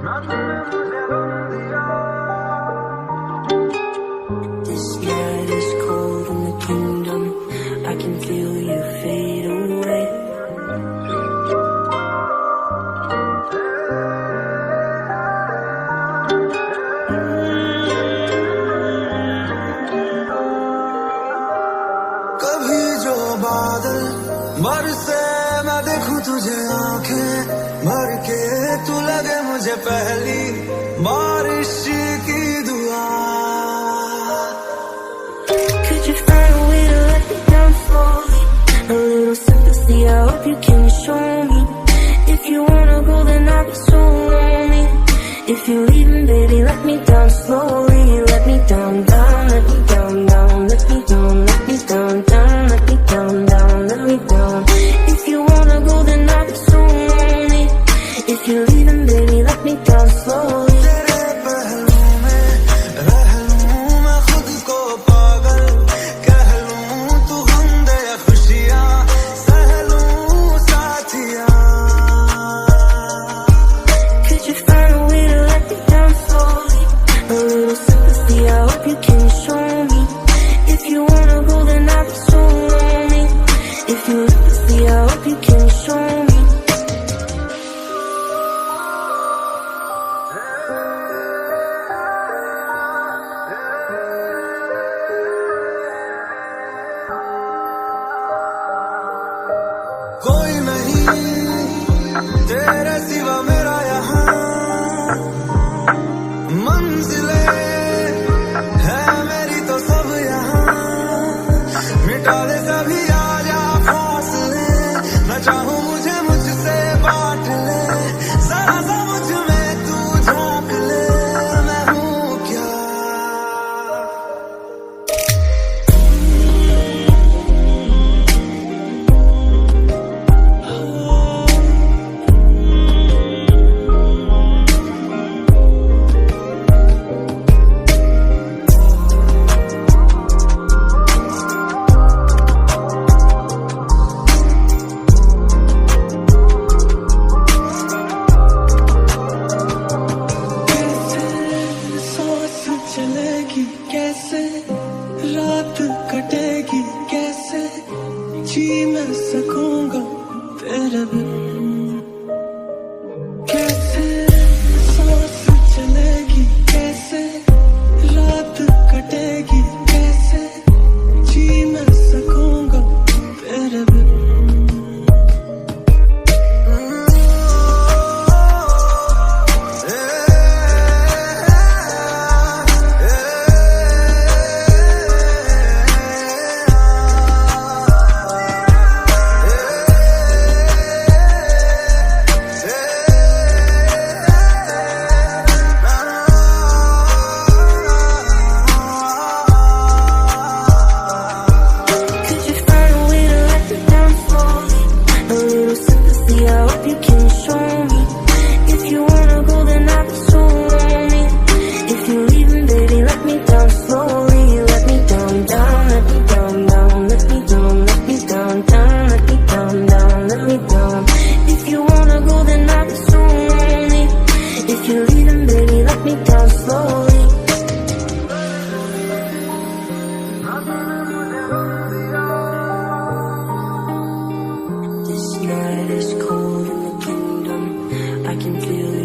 This night is cold in the kingdom. I can feel you fade away. कभी जो बादल बरसे मैं देखूं तुझे आंखें भर के, तू लगे मुझे पहली बारिश की दुआ. Could you find a way to let me down slowly? A little sympathy, I hope you can show me. If you wanna go, then I'll be so lonely. If you're leaving, baby, let me down slowly. Let me down, down, let me down, down, let me down, let me down, down, let me down, down, let me down. If you wanna go, then I'll be so lonely. If you're leaving, baby, let me down slowly. कोई नहीं तेरे सिवा मेरा यहाँ, मंजिलें है मेरी तो सब यहाँ. मिटा दे सभी आजा फासले, न चाहूं मुझे मुझसे बांट ले. जरा सा मुझ में तू झांक ले, मैं हूँ क्या. चलेगी कैसे, रात कटेगी कैसे, जी मैं सकूंगा तेरे बिन. कैसे सांस चलेगी कैसे, रात कटेगी कैसे, जी मैं सकूंगा तेरे बिन. This night is cold in the kingdom. I can feel